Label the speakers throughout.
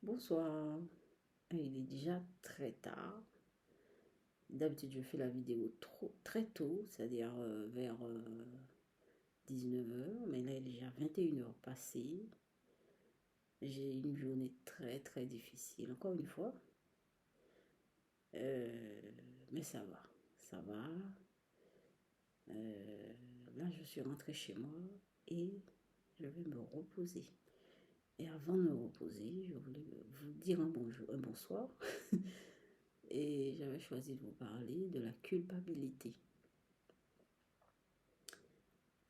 Speaker 1: Bonsoir. Il est déjà très tard. D'habitude, je fais la vidéo très tôt, c'est-à-dire vers 19 h. Mais là, il est déjà 21 h passées. J'ai une journée très difficile, encore une fois. Mais ça va. Ça va. Là, je suis rentrée chez moi et je vais me reposer. Et avant de me reposer, je voulais vous dire un bonjour, un bonsoir. Et j'avais choisi de vous parler de la culpabilité.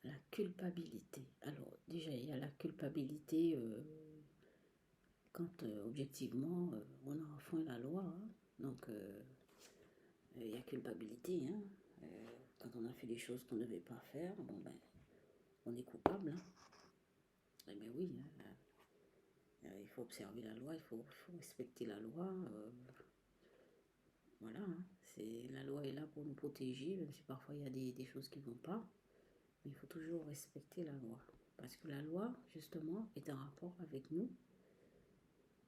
Speaker 1: La culpabilité. Alors, déjà, il y a la culpabilité quand objectivement on a enfreint la loi. Hein. Donc, il y a culpabilité. Hein. Quand on a fait des choses qu'on ne devait pas faire, bon ben, on est coupable. Hein. Eh bien oui, hein, il faut observer la loi, il faut respecter la loi. Voilà, hein. La loi est là pour nous protéger, même si parfois il y a des choses qui ne vont pas. Mais il faut toujours respecter la loi. Parce que la loi, justement, est en rapport avec nous.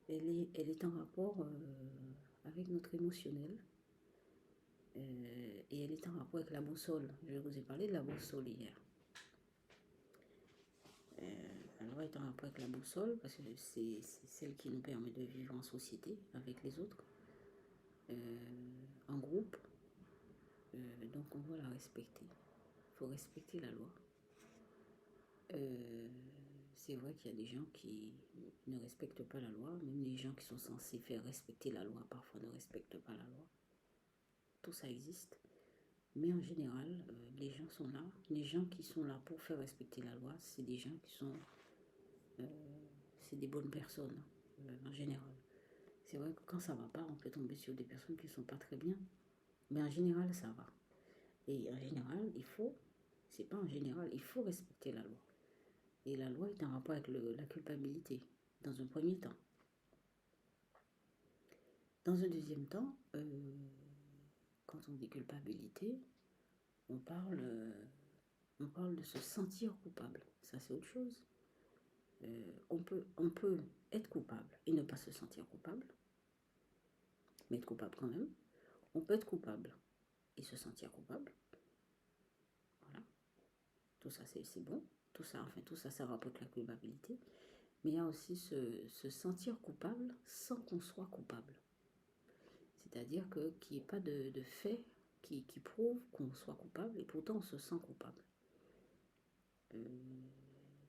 Speaker 1: Elle est en rapport avec notre émotionnel. Et elle est en rapport avec la boussole. Je vous ai parlé de la boussole hier. La loi est en rapport avec la boussole parce que c'est celle qui nous permet de vivre en société avec les autres, en groupe. Donc on doit la respecter. Il faut respecter la loi. C'est vrai qu'il y a des gens qui ne respectent pas la loi, même les gens qui sont censés faire respecter la loi parfois ne respectent pas la loi. Tout ça existe. Mais en général, les gens sont là. Les gens qui sont là pour faire respecter la loi, c'est des gens qui sont... c'est des bonnes personnes, en général. C'est vrai que quand ça va pas, on peut tomber sur des personnes qui ne sont pas très bien. Mais en général, ça va. Et en général, c'est pas en général, il faut respecter la loi. Et la loi est en rapport avec la culpabilité, dans un premier temps. Dans un deuxième temps, quand on dit culpabilité, on parle, on parle de se sentir coupable. Ça, c'est autre chose. On peut être coupable et ne pas se sentir coupable, mais être coupable quand même. On peut être coupable et se sentir coupable. Voilà. Tout ça, c'est bon. Tout ça, ça rapporte la culpabilité. Mais il y a aussi se sentir coupable sans qu'on soit coupable. C'est-à-dire qu'il n'y ait pas de fait qui prouve qu'on soit coupable et pourtant on se sent coupable.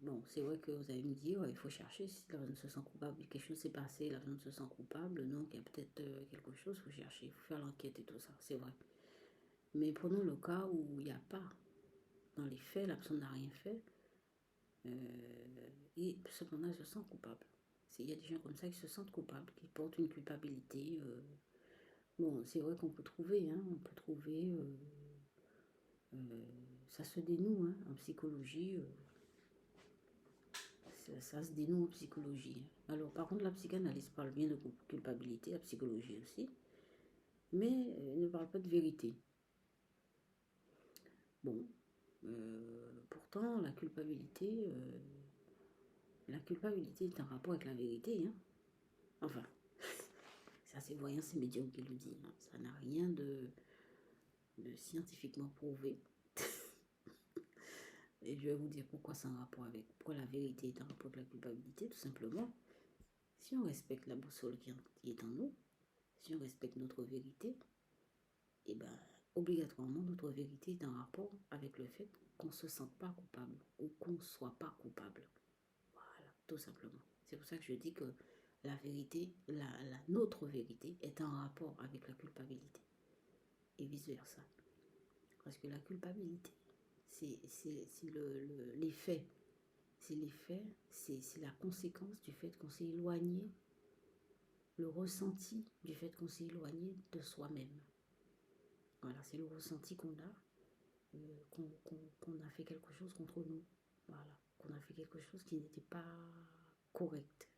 Speaker 1: Bon, c'est vrai que vous allez me dire, il faut chercher si la personne se sent coupable, quelque chose s'est passé, la personne se sent coupable, donc il y a peut-être quelque chose, il faut chercher, il faut faire l'enquête et tout ça, c'est vrai. Mais prenons le cas où il n'y a pas, dans les faits, la personne n'a rien fait, et cependant elle se sent coupable. Il y a des gens comme ça qui se sentent coupables, qui portent une culpabilité. Bon, c'est vrai qu'on peut trouver, hein, ça se dénoue hein, en psychologie. Ça se dénoue en psychologie. Alors, par contre, la psychanalyse parle bien de culpabilité, la psychologie aussi, mais ne parle pas de vérité. Bon, pourtant, la culpabilité est en rapport avec la vérité. Hein. Enfin, ça c'est voyant, c'est médium qui le dit. Hein. Ça n'a rien de scientifiquement prouvé. Et je vais vous dire pourquoi c'est en rapport avec, pourquoi la vérité est en rapport avec la culpabilité, tout simplement. Si on respecte la boussole qui est en nous, si on respecte notre vérité, et ben obligatoirement notre vérité est en rapport avec le fait qu'on ne se sente pas coupable ou qu'on ne soit pas coupable. Voilà, tout simplement. C'est pour ça que je dis que la vérité, notre vérité est en rapport avec la culpabilité et vice-versa. Parce que la culpabilité, c'est les faits. C'est les faits, c'est la conséquence du fait qu'on s'est éloigné, le ressenti du fait qu'on s'est éloigné de soi-même. Voilà, c'est le ressenti qu'on a, qu'on a fait quelque chose contre nous. Voilà, qu'on a fait quelque chose qui n'était pas correct,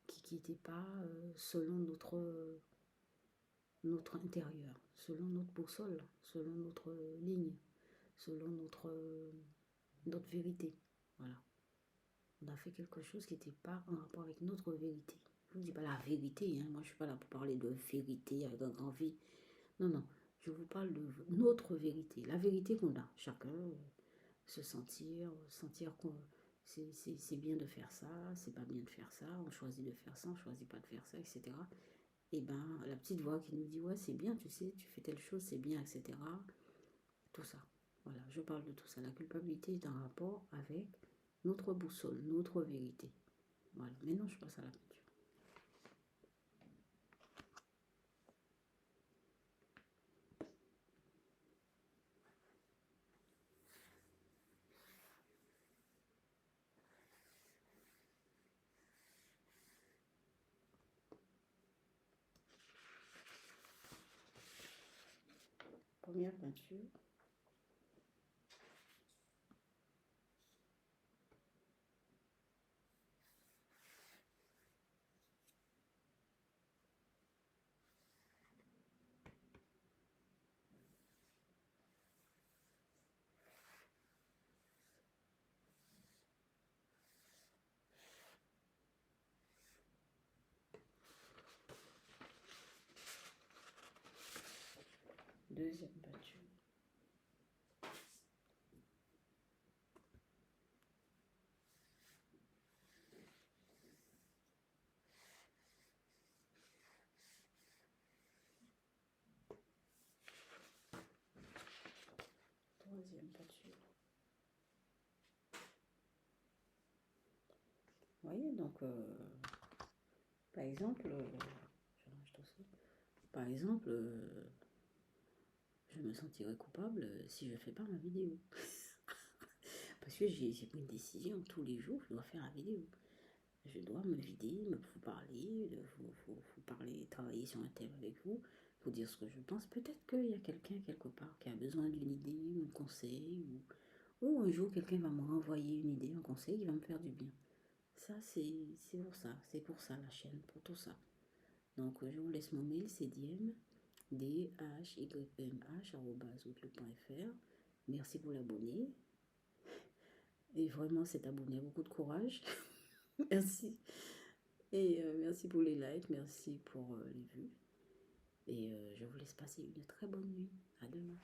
Speaker 1: qui n'était pas selon notre intérieur, selon notre boussole, selon notre ligne, selon notre vérité. Voilà. On a fait quelque chose qui n'était pas en rapport avec notre vérité. Je ne vous dis pas la vérité, hein. Moi je ne suis pas là pour parler de vérité avec un grand V. Non, non, je vous parle de notre vérité. La vérité qu'on a, chacun, se sentir qu'on c'est bien de faire ça, c'est pas bien de faire ça, on choisit de faire ça, on choisit pas de faire ça, etc. Et ben la petite voix qui nous dit ouais c'est bien, tu sais, tu fais telle chose, c'est bien, etc. Tout ça. Voilà, je parle de tout ça. La culpabilité est en rapport avec notre boussole, notre vérité. Voilà, maintenant je passe à la peinture. Première peinture. Deuxième peinture. Troisième peinture. Vous voyez, donc, par exemple, par exemple, je me sentirais coupable si je ne fais pas ma vidéo. Parce que j'ai pris une décision, tous les jours, je dois faire la vidéo. Je dois me vider, vous parler, vous parler, travailler sur un thème avec vous, vous dire ce que je pense. Peut-être qu'il y a quelqu'un quelque part qui a besoin d'une idée, un conseil, ou un jour quelqu'un va me renvoyer une idée, un conseil qui va me faire du bien. Ça, c'est pour ça la chaîne, pour tout ça. Donc, je vous laisse mon mail, c'est dhyymh@outlook.fr. Merci pour l'abonner. Et vraiment, cet abonné a beaucoup de courage. Merci. Et merci pour les likes, merci pour les vues. Et je vous laisse passer une très bonne nuit. À demain.